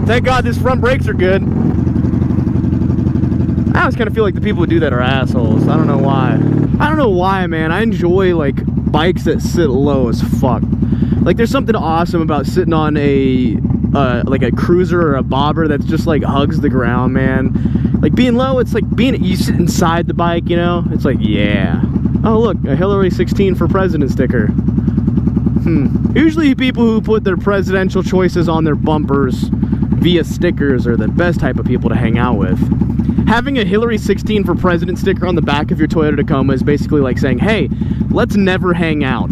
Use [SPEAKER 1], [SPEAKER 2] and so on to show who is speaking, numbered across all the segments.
[SPEAKER 1] Thank God this front brakes are good. I always kind of feel like the people who do that are assholes. I don't know why. I don't know why, man. I enjoy, like, bikes that sit low as fuck. Like, there's something awesome about sitting on a, like a cruiser or a bobber that's just, like, hugs the ground, man. Like, being low, it's like you sit inside the bike, you know? It's like, yeah. Oh, look, a Hillary 16 for president sticker. Usually people who put their presidential choices on their bumpers via stickers are the best type of people to hang out with. Having a Hillary 16 for president sticker on the back of your Toyota Tacoma is basically like saying, hey, let's never hang out.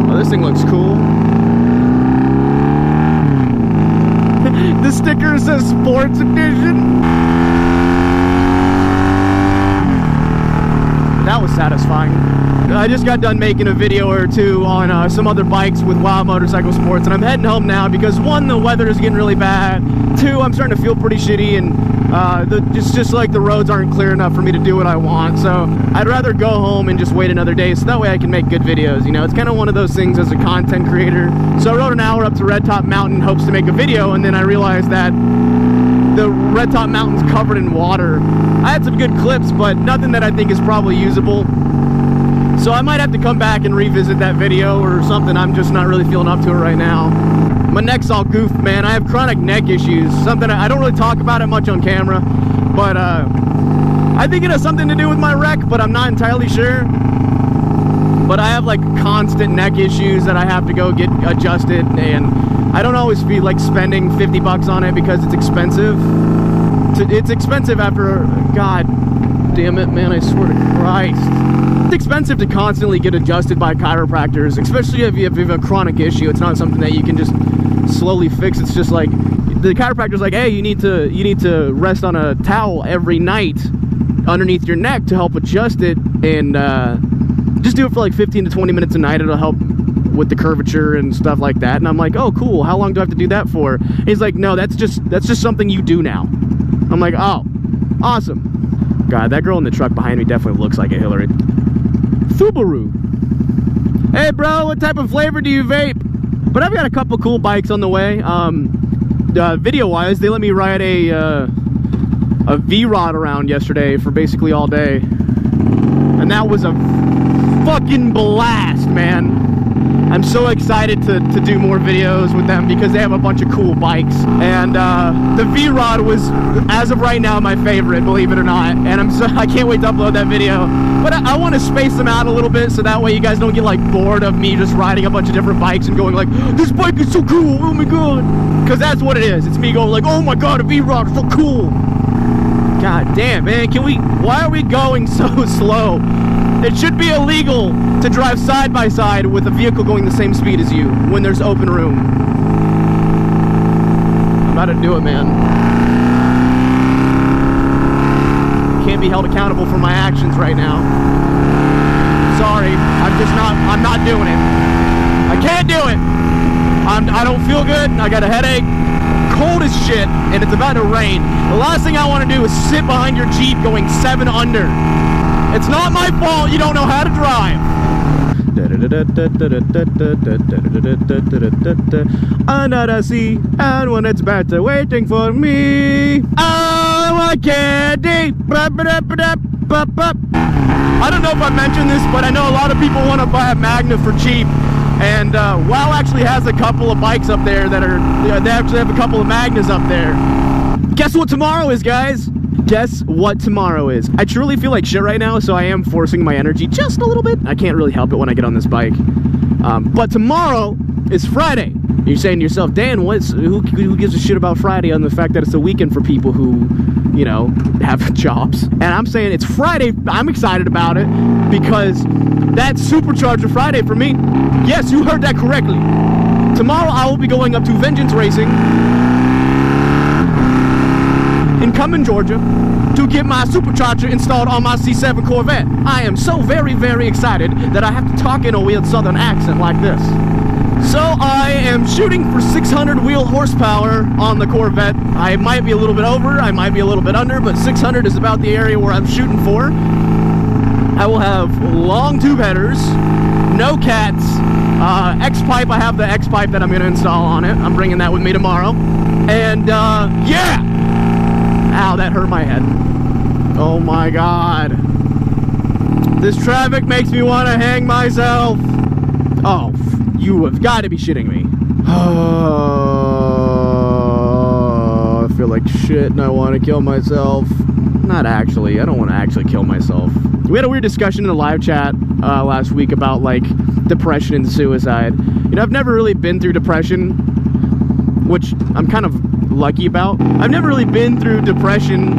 [SPEAKER 1] Oh, this thing looks cool. The sticker says Sports Edition. That was satisfying. I just got done making a video or two on some other bikes with Wild Motorcycle Sports, and I'm heading home now because, one, the weather is getting really bad. Two, I'm starting to feel pretty shitty, and just like the roads aren't clear enough for me to do what I want. So I'd rather go home and just wait another day, so that way I can make good videos. You know, it's kind of one of those things as a content creator. So I rode an hour up to Red Top Mountain in hopes to make a video, and then I realized that the Red Top Mountain's covered in water. I had some good clips, but nothing that I think is probably usable. So I might have to come back and revisit that video or something. I'm just not really feeling up to it right now. My neck's all goofed, man. I have chronic neck issues. Something I don't really talk about it much on camera, but I think it has something to do with my wreck, but I'm not entirely sure. But I have like constant neck issues that I have to go get adjusted, and I don't always feel like spending 50 bucks on it because it's expensive. It's expensive after, God damn it, man, I swear to Christ. It's expensive to constantly get adjusted by chiropractors, especially if you have a chronic issue. It's not something that you can just slowly fix. It's just like, the chiropractor's like, hey, you need to rest on a towel every night underneath your neck to help adjust it, and just do it for like 15 to 20 minutes a night. It'll help with the curvature and stuff like that. And I'm like, oh, cool. How long do I have to do that for? And he's like, no, that's just something you do now. I'm like, oh, awesome. God, that girl in the truck behind me definitely looks like a Hillary. Subaru. Hey, bro, what type of flavor do you vape? But I've got a couple cool bikes on the way. Video-wise, they let me ride a V-Rod around yesterday for basically all day. And that was a fucking blast, man. I'm so excited to do more videos with them because they have a bunch of cool bikes. And the V-Rod was, as of right now, my favorite, believe it or not. And I can't wait to upload that video. But I want to space them out a little bit so that way you guys don't get like bored of me just riding a bunch of different bikes and going like, this bike is so cool, oh my god. Because that's what it is. It's me going like, oh my god, a V-Rod is so cool. God damn, man, why are we going so slow? It should be illegal to drive side by side with a vehicle going the same speed as you when there's open room. I'm about to do it, man. Can't be held accountable for my actions right now. Sorry, I'm not doing it. I can't do it. I don't feel good, I got a headache, cold as shit, and it's about to rain. The last thing I want to do is sit behind your Jeep going 7 under. It's not my fault you don't know how to drive. Under the sea, and when it's better waiting for me, I want candy. I don't know if I mentioned this, but I know a lot of people want to buy a Magna for cheap. And WOW actually has a couple of bikes up there they actually have a couple of Magnas up there. Guess what tomorrow is, guys? Guess what tomorrow is? I truly feel like shit right now, so I am forcing my energy just a little bit. I can't really help it when I get on this bike. But tomorrow is Friday. You're saying to yourself, Dan, who gives a shit about Friday on the fact that it's a weekend for people who, you know, have jobs? And I'm saying it's Friday. I'm excited about it because that's Supercharger Friday for me. Yes, you heard that correctly. Tomorrow I will be going up to Vengeance Racing in Cumming, Georgia, to get my supercharger installed on my C7 Corvette. I am so very, very excited that I have to talk in a weird southern accent like this. So I am shooting for 600 wheel horsepower on the Corvette. I might be a little bit over, I might be a little bit under, but 600 is about the area where I'm shooting for. I will have long tube headers, no cats, This pipe, I have the X pipe that I'm going to install on it. I'm bringing that with me tomorrow. And, yeah! Ow, that hurt my head. Oh my God. This traffic makes me want to hang myself. Oh, you have got to be shitting me. Oh, I feel like shit and I want to kill myself. Not actually. I don't want to actually kill myself. We had a weird discussion in the live chat last week about, like, depression and suicide. You know, I've never really been through depression, which I'm kind of lucky about. I've never really been through depression.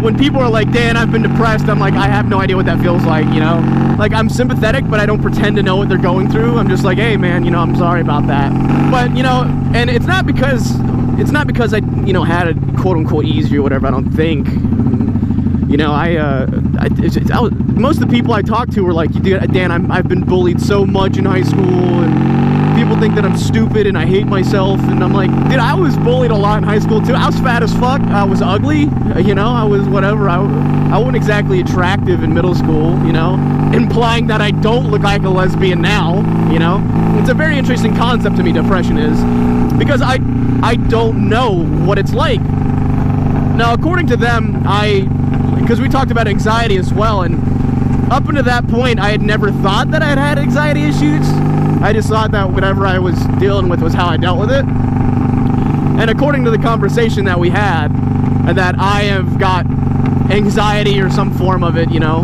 [SPEAKER 1] When people are like, Dan, I've been depressed, I'm like, I have no idea what that feels like, you know? Like, I'm sympathetic, but I don't pretend to know what they're going through. I'm just like, hey, man, you know, I'm sorry about that. But, you know, and it's not because I, you know, had it quote-unquote easy or whatever, I don't think. You know, most of the people I talked to were like, dude, Dan, I've been bullied so much in high school, and people think that I'm stupid and I hate myself. And I'm like, dude, I was bullied a lot in high school too. I was fat as fuck. I was ugly. You know, I was whatever. I wasn't exactly attractive in middle school, you know, implying that I don't look like a lesbian now, you know. It's a very interesting concept to me, depression is, because I don't know what it's like. Now, according to them, because we talked about anxiety as well, and up until that point, I had never thought that I had anxiety issues. I just thought that whatever I was dealing with was how I dealt with it. And according to the conversation that we had, that I have got anxiety or some form of it, you know,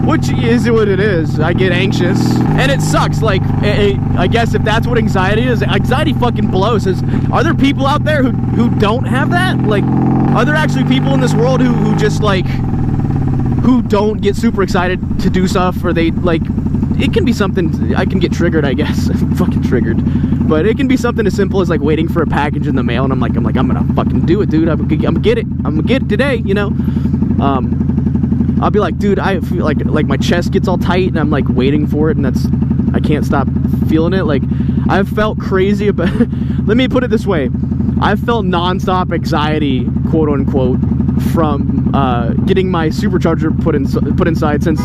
[SPEAKER 1] which is what it is. I get anxious, and it sucks. Like, I guess if that's what anxiety is, anxiety fucking blows. Are there people out there who don't have that? Like, are there actually people in this world who just, like, who don't get super excited to do stuff, or they, like, it can be something, I can get triggered, I guess. I'm fucking triggered. But it can be something as simple as, like, waiting for a package in the mail, and I'm gonna fucking do it, dude. I'm gonna get it. I'm gonna get it today, you know? I'll be like, dude, I feel like my chest gets all tight, and I'm, like, waiting for it, and I can't stop feeling it. Like, I've felt crazy about, let me put it this way. I've felt non-stop anxiety, quote unquote, from getting my supercharger put inside since.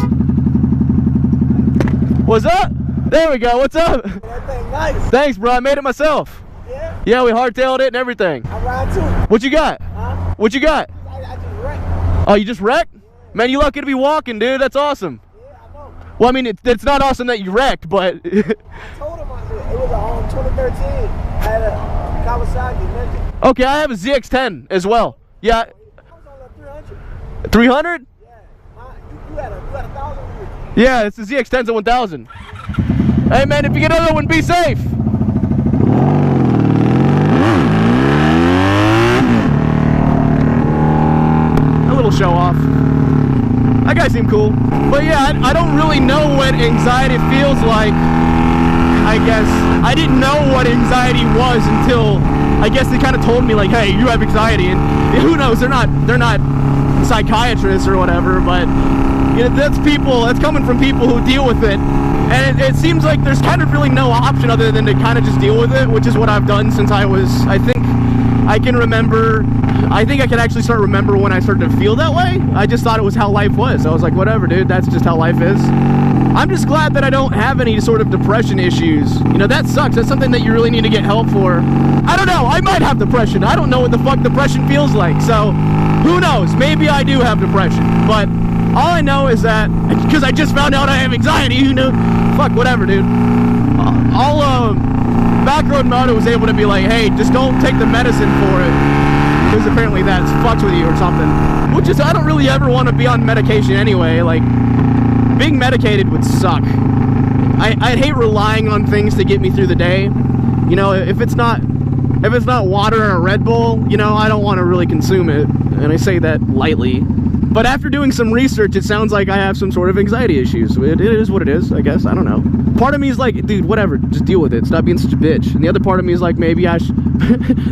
[SPEAKER 1] What's up? There we go. What's up?
[SPEAKER 2] That thing nice.
[SPEAKER 1] Thanks, bro. I made it myself.
[SPEAKER 2] Yeah?
[SPEAKER 1] Yeah, we hardtailed it and everything.
[SPEAKER 2] I ride too.
[SPEAKER 1] What you got?
[SPEAKER 2] Huh?
[SPEAKER 1] What you got?
[SPEAKER 2] I just wrecked.
[SPEAKER 1] Oh, you just wrecked? Yeah. Man, you lucky to be walking, dude. That's awesome.
[SPEAKER 2] Yeah, I know.
[SPEAKER 1] Well, I mean, it's not awesome that you wrecked, but.
[SPEAKER 2] I told him it was a 2013. I had a Kawasaki Ninja.
[SPEAKER 1] Okay, I have a ZX-10 as well. Yeah.
[SPEAKER 2] I was on like 300.
[SPEAKER 1] 300?
[SPEAKER 2] Yeah. You had 1,000.
[SPEAKER 1] Yeah, it's the ZX-10's a 1000. Hey, man, if you get another one, be safe. A little show off. That guy seemed cool. But yeah, I don't really know what anxiety feels like. I guess I didn't know what anxiety was until I guess they kind of told me, like, hey, you have anxiety, and who knows, they're not psychiatrists or whatever, but you know, that's coming from people who deal with it, and it seems like there's kind of really no option other than to kind of just deal with it, which is what I've done since I think I can actually start remember when I started to feel that way. I just thought it was how life was. I was like, whatever, dude, that's just how life is. I'm just glad that I don't have any sort of depression issues. You know, that sucks. That's something that you really need to get help for. I don't know. I might have depression. I don't know what the fuck depression feels like. So, who knows? Maybe I do have depression. But all I know is that, because I just found out I have anxiety, you know, fuck, whatever, dude. Backroad Moto was able to be like, hey, just don't take the medicine for it, because apparently that fucks with you or something. Which is, I don't really ever want to be on medication anyway. Like, being medicated would suck. I'd hate relying on things to get me through the day. You know, if it's not water or a Red Bull, you know, I don't want to really consume it. And I say that lightly. But after doing some research, it sounds like I have some sort of anxiety issues. It is what it is, I guess. I don't know. Part of me is like, dude, whatever, just deal with it. Stop being such a bitch. And the other part of me is like, maybe I should.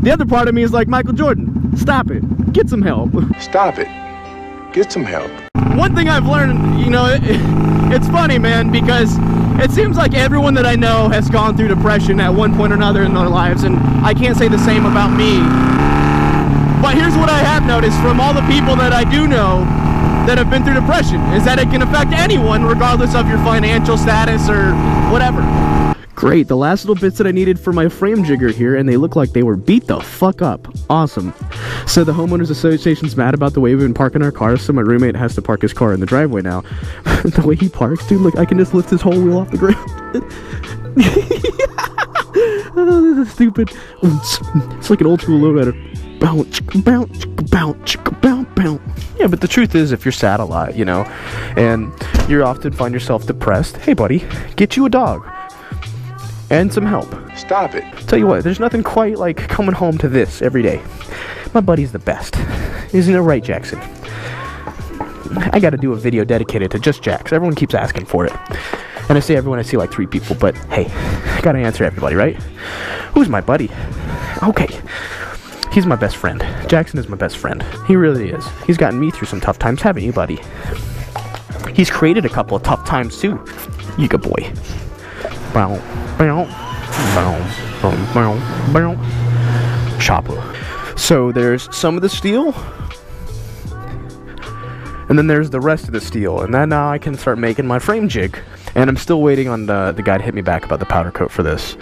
[SPEAKER 1] The other part of me is like, Michael Jordan, stop it. Get some help.
[SPEAKER 3] Stop it. Get some help.
[SPEAKER 1] One thing I've learned, you know, it's funny, man, because it seems like everyone that I know has gone through depression at one point or another in their lives, and I can't say the same about me. But here's what I have noticed from all the people that I do know, that have been through depression, is that it can affect anyone regardless of your financial status or whatever. Great, the last little bits that I needed for my frame jigger here, and they look like they were beat the fuck up. Awesome. So the homeowners association's mad about the way we've been parking our cars, so my roommate has to park his car in the driveway now. The way he parks, dude, look, I can just lift his whole wheel off the ground. Oh, this is stupid. It's like an old school lowrider. Bounce, bounce, bounce, bounce, bounce. Yeah, but the truth is, if you're sad a lot, you know, and you often find yourself depressed, hey buddy, get you a dog. And some help.
[SPEAKER 3] Stop it.
[SPEAKER 1] Tell you what, there's nothing quite like coming home to this every day. My buddy's the best. Isn't it right, Jackson? I gotta do a video dedicated to just Jax. Everyone keeps asking for it. And I say everyone, I see like 3 people, but hey, I gotta answer everybody, right? Who's my buddy? Okay. He's my best friend. Jackson is my best friend. He really is. He's gotten me through some tough times, haven't you, buddy? He's created a couple of tough times too. You good boy. Bow, bow, bow, bow, bow, bow. Chopper. So there's some of the steel, and then there's the rest of the steel, and then now I can start making my frame jig. And I'm still waiting on the guy to hit me back about the powder coat for this.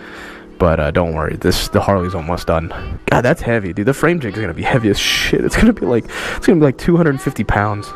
[SPEAKER 1] But don't worry, the Harley's almost done. God, that's heavy, dude. The frame jig is gonna be heavy as shit. It's gonna be like 250 pounds.